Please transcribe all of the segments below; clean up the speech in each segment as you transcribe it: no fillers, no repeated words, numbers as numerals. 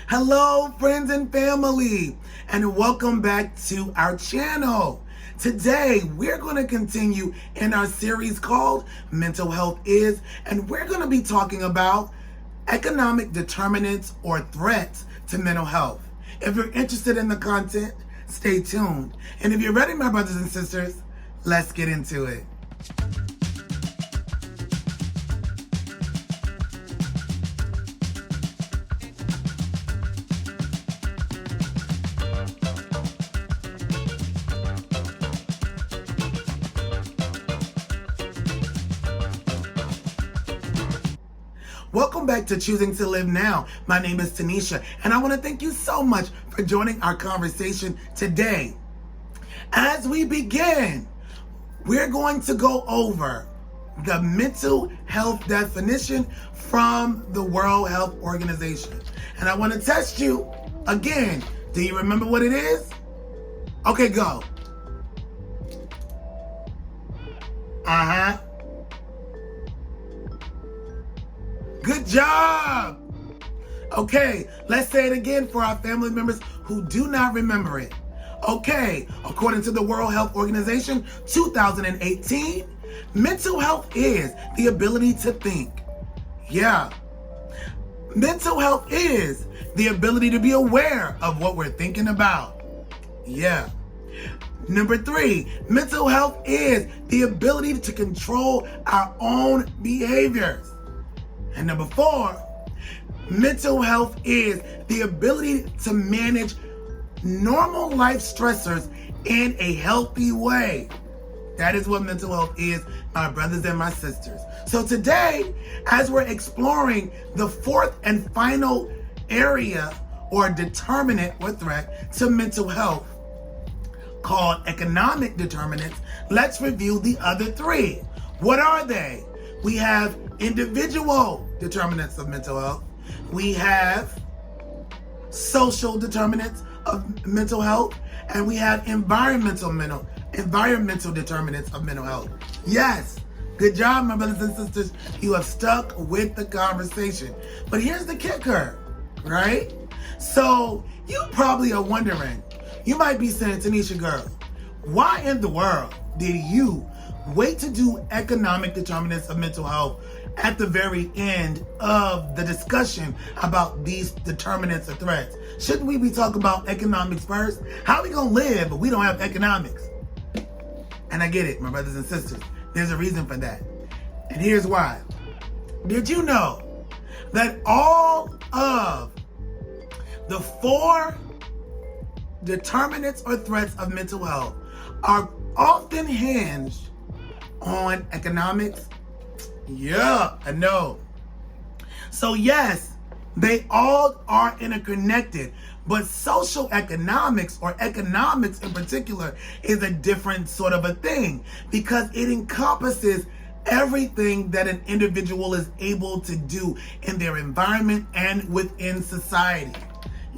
Hello, friends and family, and welcome back to our channel. Today, we're going to continue in our series called Mental Health Is, and we're going to be talking about economic determinants or threats to mental health. If you're interested in the content, stay tuned. And if you're ready, my brothers and sisters, let's get into it. Welcome back to Choosing to Live Now. My name is Taneshia, and I want to thank you so much for joining our conversation today. As we begin, we're going to go over the mental health definition from the World Health Organization. And I want to test you again. Do you remember what it is? Okay, go. Good job. Okay, let's say it again for our family members who do not remember it. Okay, according to the World Health Organization, 2018, mental health is the ability to think. Yeah. Mental health is the ability to be aware of what we're thinking about. Yeah. Number 3, mental health is the ability to control our own behaviors. And number 4, mental health is the ability to manage normal life stressors in a healthy way. That is what mental health is, my brothers and my sisters. So today, as we're exploring the 4th and final area or determinant or threat to mental health called economic determinants, let's review the other 3. What are they? We have individual determinants of mental health. We have social determinants of mental health, and we have environmental determinants of mental health. Yes, good job, my brothers and sisters. You have stuck with the conversation. But here's the kicker, right? So you probably are wondering, you might be saying, Tanesha girl, why in the world did you wait to do economic determinants of mental health at the very end of the discussion about these determinants of threats? Shouldn't we be talking about economics first? How are we gonna live if we don't have economics? And I get it, my brothers and sisters. There's a reason for that. And here's why. Did you know that all of the 4 determinants or threats of mental health are often hinged on economics? Yeah, I know. So yes, they all are interconnected, but social economics, or economics in particular, is a different sort of a thing because it encompasses everything that an individual is able to do in their environment and within society.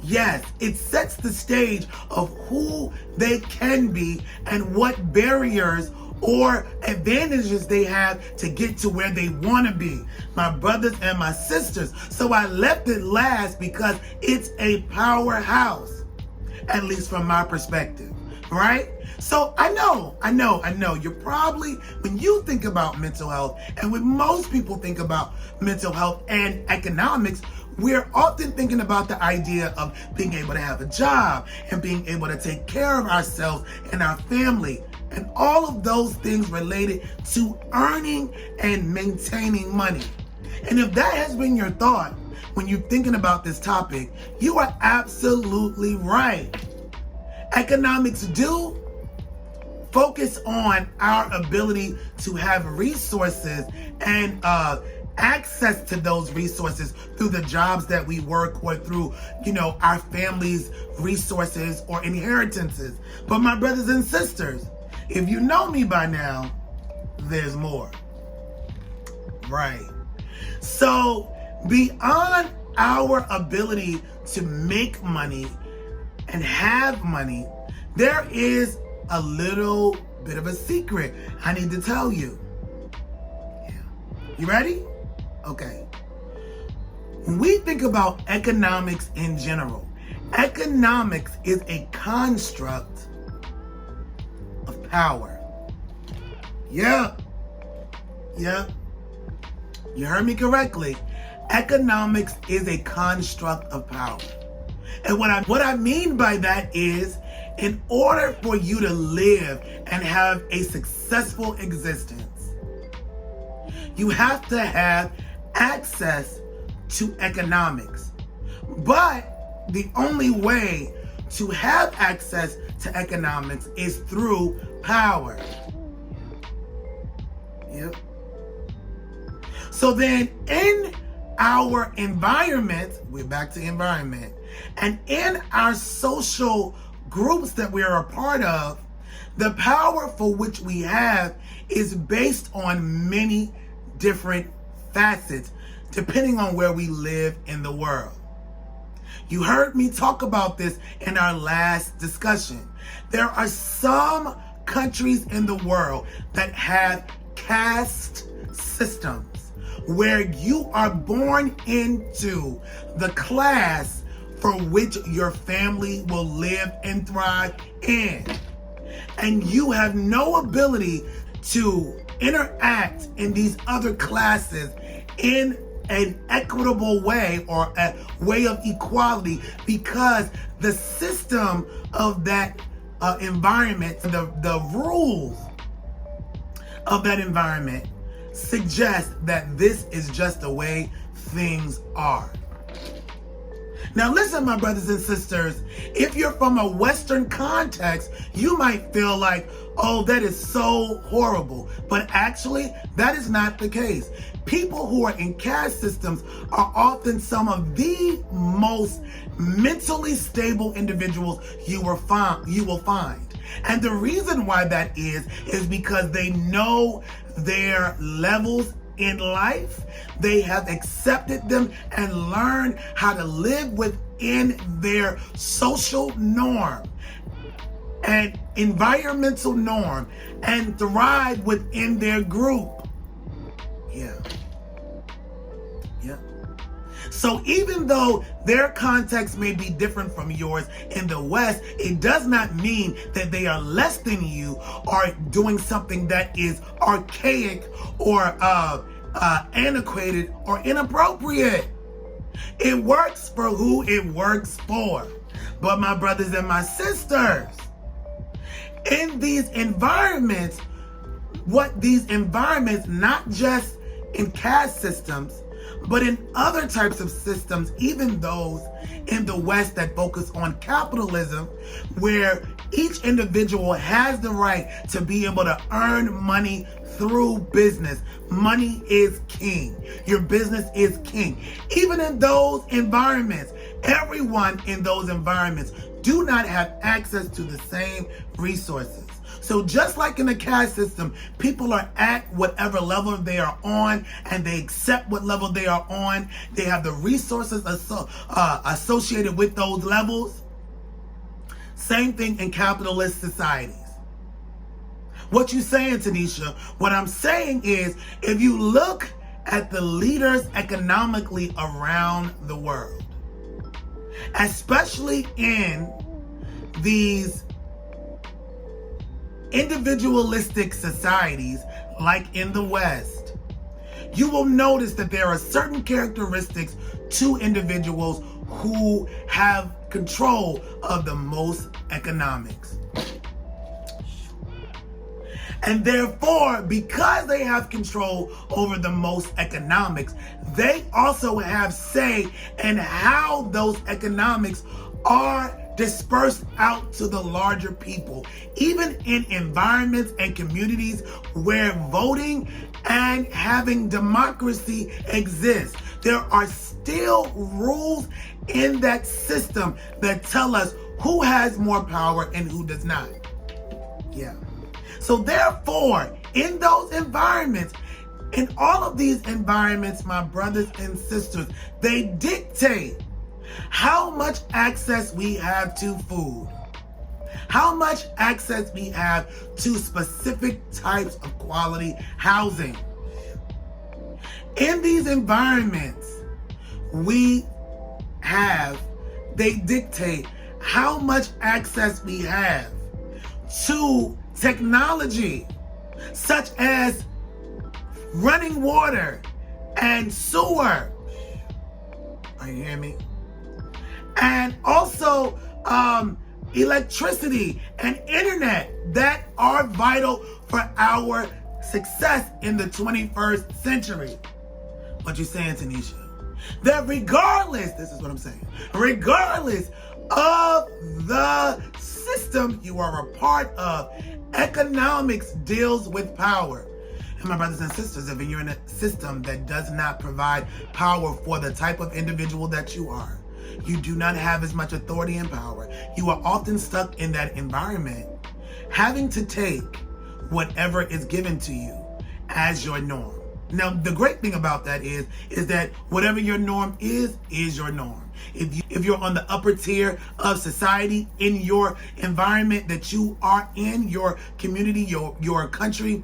Yes, it sets the stage of who they can be and what barriers or advantages they have to get to where they want to be, my brothers and my sisters. So I left it last because it's a powerhouse, at least from my perspective, right? So I know, you're probably, when you think about mental health, and when most people think about mental health and economics, we're often thinking about the idea of being able to have a job and being able to take care of ourselves and our family and all of those things related to earning and maintaining money. And if that has been your thought when you're thinking about this topic, you are absolutely right. Economics do focus on our ability to have resources and access to those resources through the jobs that we work or through, our family's resources or inheritances. But my brothers and sisters, if you know me by now, there's more. Right. So beyond our ability to make money and have money, there is a little bit of a secret I need to tell you. Yeah. You ready? Okay. When we think about economics in general, economics is a construct of power. Yeah. You heard me correctly. Economics is a construct of power. And what I mean by that is, in order for you to live and have a successful existence, you have to have access to economics. But the only way to have access to economics is through power. Yep. So then in our environment, we're back to environment, and in our social groups that we are a part of, the power for which we have is based on many different facets, depending on where we live in the world. You heard me talk about this in our last discussion. There are some countries in the world that have caste systems where you are born into the class for which your family will live and thrive in. And you have no ability to interact in these other classes in an equitable way or a way of equality, because the system of that environment, the rules of that environment suggest that this is just the way things are. Now listen, my brothers and sisters, if you're from a Western context, you might feel like, oh, that is so horrible. But actually, that is not the case. People who are in caste systems are often some of the most mentally stable individuals you will find. And the reason why that is because they know their levels in life. They have accepted them and learned how to live within their social norm and environmental norm and thrive within their group. Yeah. So even though their context may be different from yours in the West, it does not mean that they are less than you or doing something that is archaic or antiquated or inappropriate. It works for who it works for. But my brothers and my sisters, in these environments, not just in caste systems, but in other types of systems, even those in the West that focus on capitalism, where each individual has the right to be able to earn money through business. Money is king. Your business is king. Even in those environments, everyone in those environments do not have access to the same resources. So just like in the caste system, people are at whatever level they are on, and they accept what level they are on. They have the resources associated with those levels. Same thing in capitalist societies. What you saying, Taneshia? What I'm saying is, if you look at the leaders economically around the world, especially in these individualistic societies like in the West, you will notice that there are certain characteristics to individuals who have control of the most economics. And therefore, because they have control over the most economics, they also have say in how those economics are dispersed out to the larger people. Even in environments and communities where voting and having democracy exists, there are still rules in that system that tell us who has more power and who does not. Yeah. So therefore, in those environments, in all of these environments, my brothers and sisters, they dictate how much access we have to food, how much access we have to specific types of quality housing. In these environments, we have, they dictate how much access we have to technology, such as running water and sewer. Are you hearing me? And also electricity and internet that are vital for our success in the 21st century. What you saying, Taneshia? That regardless, this is what I'm saying, regardless of the system you are a part of, economics deals with power. And my brothers and sisters, if you're in a system that does not provide power for the type of individual that you are, you do not have as much authority and power. You are often stuck in that environment, having to take whatever is given to you as your norm. Now, the great thing about that is that whatever your norm is your norm. If you're on the upper tier of society in your environment that you are in, your community, your country,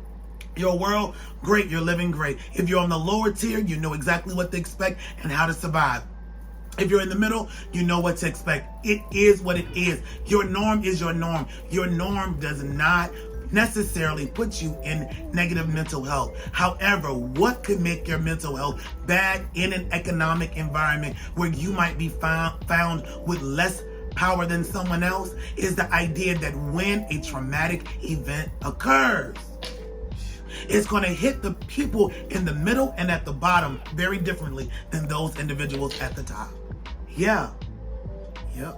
your world, great, you're living great. If you're on the lower tier, you know exactly what to expect and how to survive. If you're in the middle, you know what to expect. It is what it is. Your norm is your norm. Your norm does not necessarily put you in negative mental health. However, what could make your mental health bad in an economic environment where you might be found with less power than someone else is the idea that when a traumatic event occurs, it's going to hit the people in the middle and at the bottom very differently than those individuals at the top. Yeah. Yep.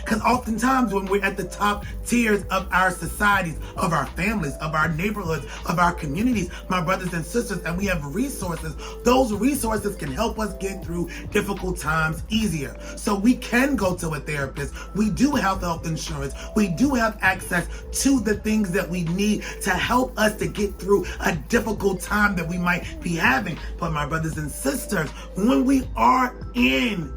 Because oftentimes when we're at the top tiers of our societies, of our families, of our neighborhoods, of our communities, my brothers and sisters, and we have resources, those resources can help us get through difficult times easier. So we can go to a therapist. We do have health insurance. We do have access to the things that we need to help us to get through a difficult time that we might be having. But my brothers and sisters, when we are in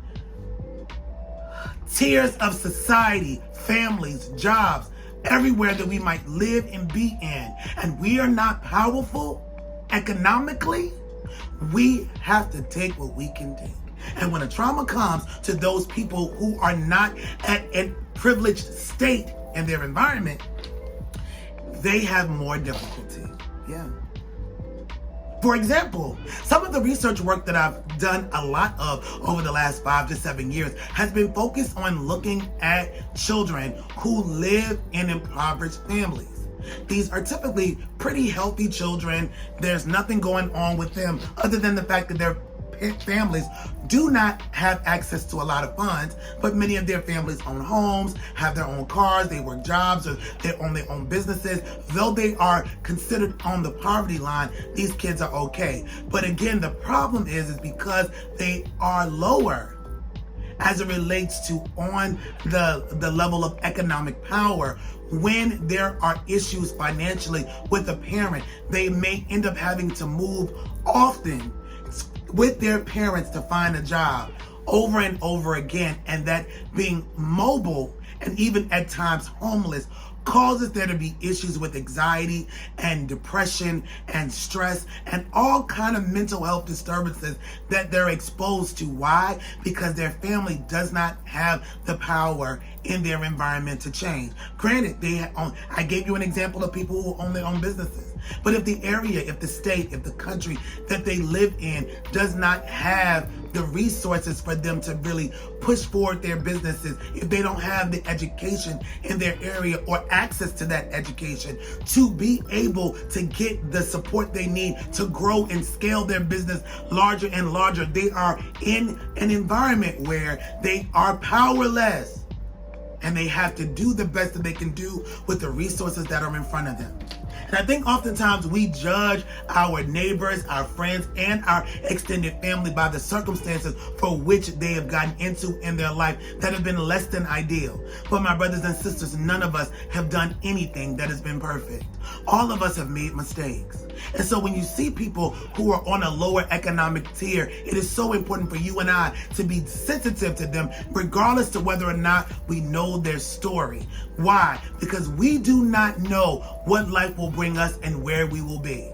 tiers of society, families, jobs, everywhere that we might live and be in, and we are not powerful economically, we have to take what we can take. And when a trauma comes to those people who are not at a privileged state in their environment, they have more difficulty. Yeah. For example, some of the research work that I've done a lot of over the last 5 to 7 years has been focused on looking at children who live in impoverished families. These are typically pretty healthy children. There's nothing going on with them other than the fact that their families do not have access to a lot of funds, but many of their families own homes, have their own cars, they work jobs, or they own their own businesses. Though they are considered on the poverty line, these kids are okay. But again, the problem is because they are lower as it relates to on the level of economic power. When there are issues financially with a parent, they may end up having to move often with their parents to find a job over and over again, and that being mobile and even at times homeless causes there to be issues with anxiety and depression and stress and all kind of mental health disturbances that they're exposed to. Why? Because their family does not have the power in their environment to change. Granted, I gave you an example of people who own their own businesses. But if the area, if the state, if the country that they live in does not have the resources for them to really push forward their businesses, if they don't have the education in their area or access to that education to be able to get the support they need to grow and scale their business larger and larger, they are in an environment where they are powerless and they have to do the best that they can do with the resources that are in front of them. And I think oftentimes we judge our neighbors, our friends, and our extended family by the circumstances for which they have gotten into in their life that have been less than ideal. But my brothers and sisters, none of us have done anything that has been perfect. All of us have made mistakes. And so when you see people who are on a lower economic tier, it is so important for you and I to be sensitive to them, regardless to whether or not we know their story. Why? Because we do not know what life will bring us and where we will be.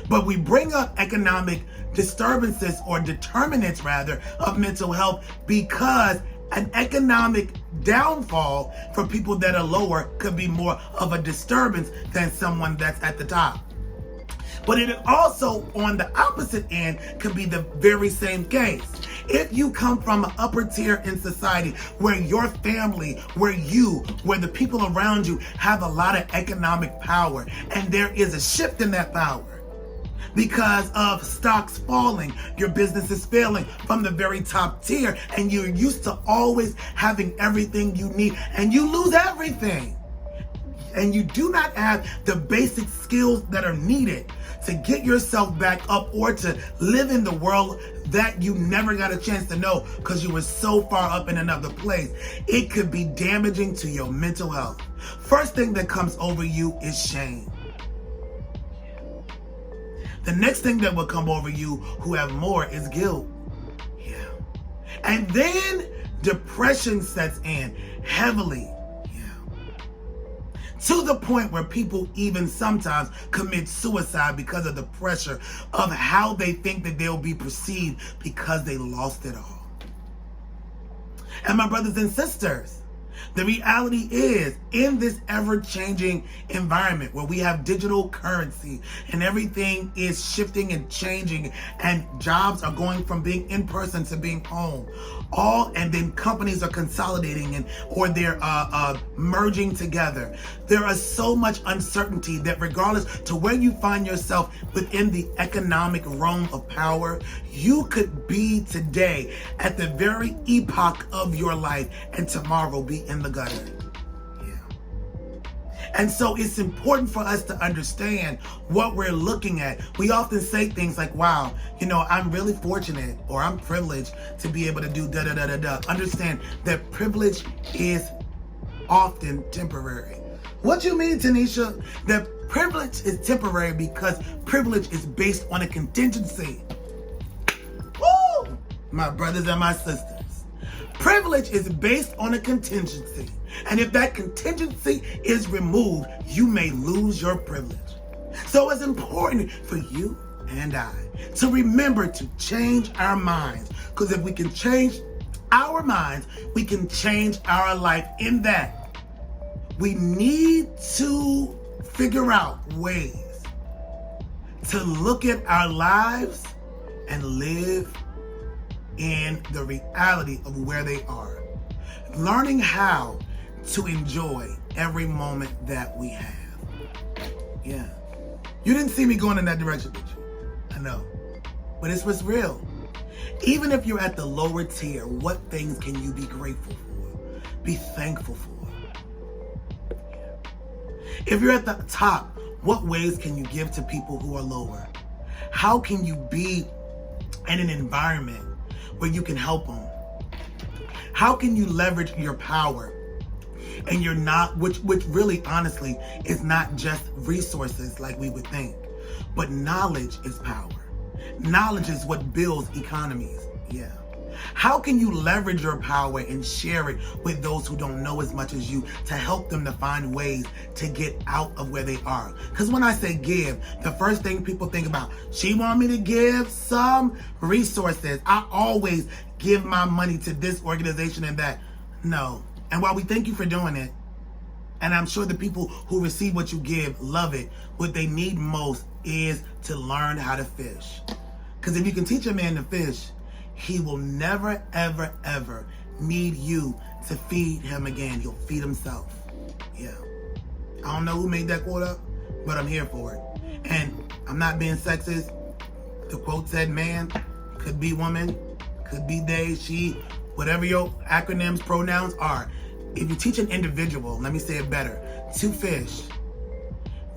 But we bring up economic disturbances or determinants rather of mental health because an economic downfall for people that are lower could be more of a disturbance than someone that's at the top. But it also, on the opposite end, could be the very same case. If you come from an upper tier in society where your family, where the people around you have a lot of economic power, and there is a shift in that power because of stocks falling, your business is failing from the very top tier, and you're used to always having everything you need, and you lose everything. And you do not have the basic skills that are needed to get yourself back up or to live in the world that you never got a chance to know because you were so far up in another place. It could be damaging to your mental health. First thing that comes over you is shame. The next thing that will come over you who have more is guilt. Yeah. And then depression sets in heavily. To the point where people even sometimes commit suicide because of the pressure of how they think that they'll be perceived because they lost it all. And my brothers and sisters, the reality is, in this ever-changing environment where we have digital currency and everything is shifting and changing and jobs are going from being in person to being home, and then companies are consolidating or they're merging together. There is so much uncertainty that regardless to where you find yourself within the economic realm of power, you could be today at the very epoch of your life and tomorrow be in the gutter. And so it's important for us to understand what we're looking at. We often say things like, wow, I'm really fortunate or I'm privileged to be able to do da-da-da-da-da. Understand that privilege is often temporary. What you mean, Taneshia? That privilege is temporary because privilege is based on a contingency. Woo! My brothers and my sisters. Privilege is based on a contingency. And if that contingency is removed, you may lose your privilege. So it's important for you and I to remember to change our minds. Because if we can change our minds, we can change our life. In that, we need to figure out ways to look at our lives and live in the reality of where they are. Learning how to enjoy every moment that we have. Yeah. You didn't see me going in that direction, did you? I know. But it's what's real. Even if you're at the lower tier, what things can you be grateful for? Be thankful for. Yeah. If you're at the top, what ways can you give to people who are lower? How can you be in an environment where you can help them? How can you leverage your power? And you're not, which really honestly is not just resources like we would think, but knowledge is power. Knowledge is what builds economies. Yeah. How can you leverage your power and share it with those who don't know as much as you to help them to find ways to get out of where they are? Because when I say give, the first thing people think about, she want me to give some resources. I always give my money to this organization and that. No. And while we thank you for doing it, and I'm sure the people who receive what you give love it, what they need most is to learn how to fish. Because if you can teach a man to fish, he will never, ever, ever need you to feed him again. He'll feed himself. Yeah. I don't know who made that quote up, but I'm here for it. And I'm not being sexist. The quote said man, could be woman, could be they, she, whatever your acronyms, pronouns are. If you teach an individual, let me say it better, to fish,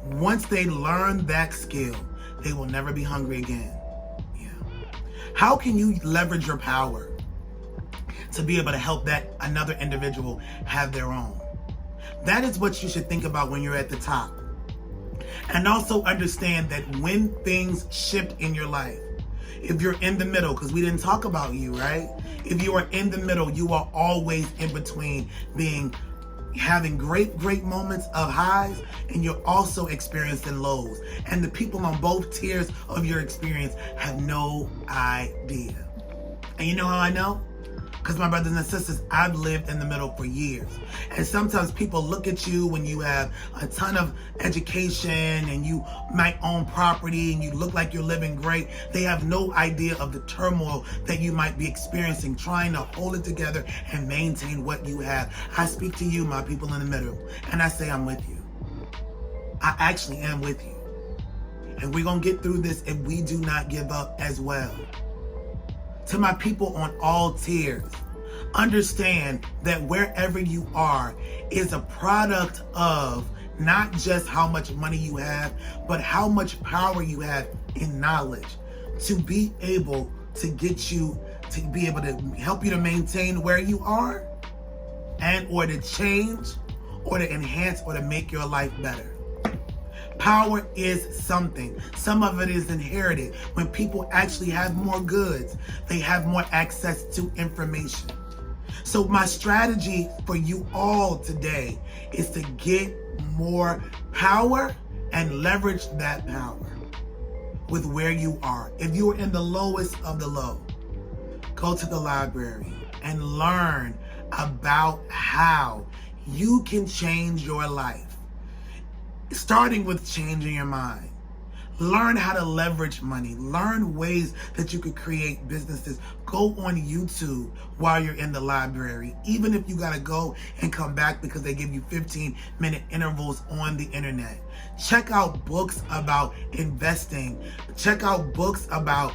once they learn that skill, they will never be hungry again. Yeah. How can you leverage your power to be able to help that another individual have their own? That is what you should think about when you're at the top. And also understand that when things shift in your life, if you're in the middle, because we didn't talk about you, right? If you are in the middle, you are always in between being having great moments of highs, and you're also experiencing lows. And the people on both tiers of your experience have no idea. And you know how I know? Because my brothers and sisters, I've lived in the middle for years. And sometimes people look at you when you have a ton of education and you might own property and you look like you're living great. They have no idea of the turmoil that you might be experiencing, trying to hold it together and maintain what you have. I speak to you, my people in the middle, and I say I'm with you. I actually am with you. And we're going to get through this if we do not give up as well. To my people on all tiers, understand that wherever you are is a product of not just how much money you have, but how much power you have in knowledge to be able to get you, to be able to help you to maintain where you are, and or to change or to enhance or to make your life better. Power is something. Some of it is inherited. When people actually have more goods, they have more access to information. So my strategy for you all today is to get more power and leverage that power with where you are. If you are in the lowest of the low, go to the library and learn about how you can change your life. Starting with changing your mind. Learn how to leverage money. Learn ways that you could create businesses. Go on YouTube while you're in the library, even if you got to go and come back because they give you 15-minute intervals on the internet. Check out books about investing. Check out books about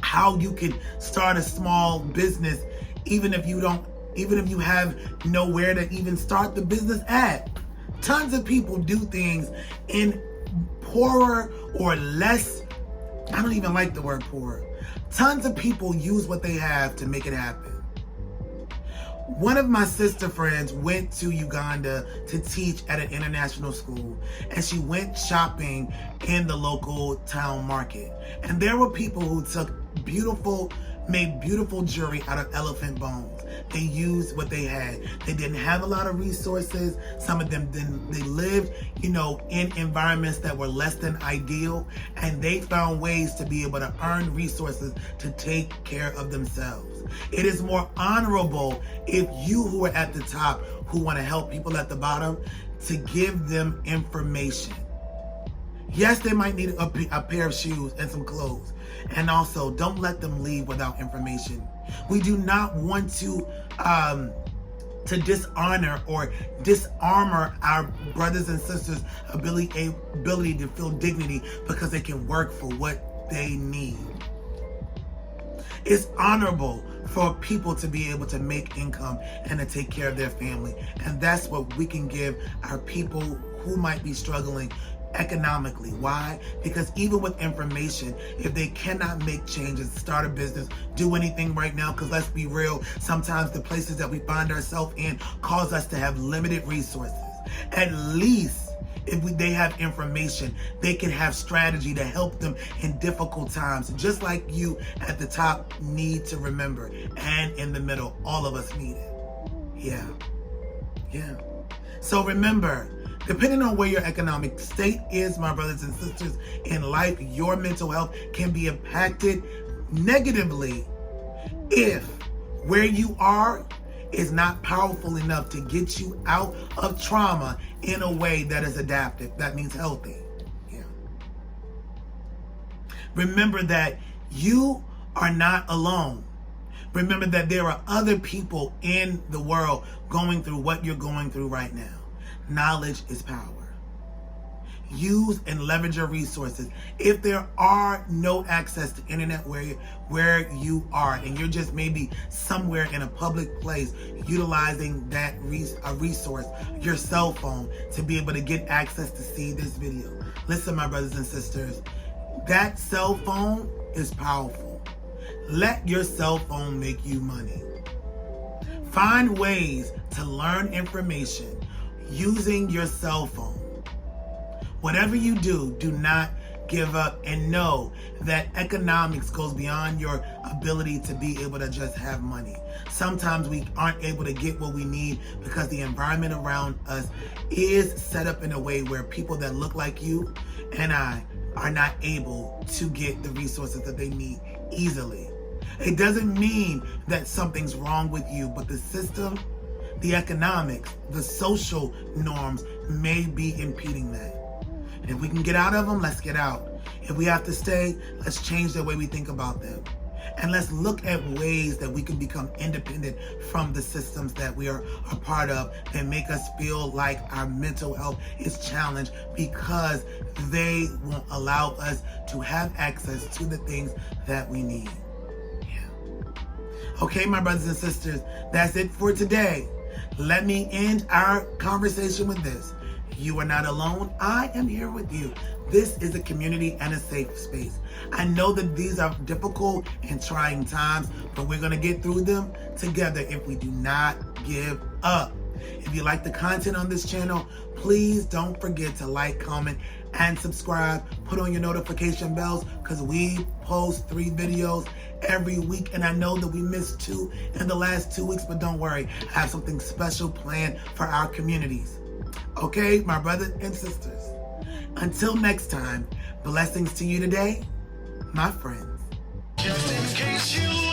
how you can start a small business, even if you have nowhere to even start the business at. Tons of people do things in poorer or less, I don't even like the word poor. Tons of people use what they have to make it happen. One of my sister friends went to Uganda to teach at an international school, and she went shopping in the local town market. And there were people who made beautiful jewelry out of elephant bones. They used what they had. They didn't have a lot of resources. Some of them didn't. They lived, in environments that were less than ideal, and they found ways to be able to earn resources to take care of themselves. It is more honorable if you who are at the top, who want to help people at the bottom, to give them information. Yes, they might need a pair of shoes and some clothes. And also, don't let them leave without information. We do not want to dishonor or disarmor our brothers and sisters' ability to feel dignity because they can work for what they need. It's honorable for people to be able to make income and to take care of their family. And that's what we can give our people who might be struggling economically. Why? Because even with information, if they cannot make changes, start a business, do anything right now, because let's be real, sometimes the places that we find ourselves in cause us to have limited resources. At least if they have information, they can have strategy to help them in difficult times. Just like you at the top need to remember, and in the middle, all of us need it. Yeah. So remember, depending on where your economic state is, my brothers and sisters, in life, your mental health can be impacted negatively if where you are is not powerful enough to get you out of trauma in a way that is adaptive. That means healthy. Yeah. Remember that you are not alone. Remember that there are other people in the world going through what you're going through right now. Knowledge is power. Use and leverage your resources. If there are no access to internet where you are, and you're just maybe somewhere in a public place utilizing that resource, your cell phone, to be able to get access to see this video. Listen, my brothers and sisters, that cell phone is powerful. Let your cell phone make you money. Find ways to learn information using your cell phone. Whatever you do, do not give up, and know that economics goes beyond your ability to be able to just have money. Sometimes we aren't able to get what we need because the environment around us is set up in a way where people that look like you and I are not able to get the resources that they need easily. It doesn't mean that something's wrong with you, but the system, the economics, the social norms may be impeding that. And if we can get out of them, let's get out. If we have to stay, let's change the way we think about them. And let's look at ways that we can become independent from the systems that we are a part of that make us feel like our mental health is challenged because they won't allow us to have access to the things that we need. Okay, my brothers and sisters, that's it for today. Let me end our conversation with this. You are not alone. I am here with you. This is a community and a safe space. I know that these are difficult and trying times, but we're going to get through them together if we do not give up. If you like the content on this channel, please don't forget to like, comment, and subscribe. Put on your notification bells because we post 3 videos every week. And I know that we missed 2 in the last 2 weeks, but don't worry. I have something special planned for our communities. Okay, my brothers and sisters. Until next time, blessings to you today, my friends. Just in case you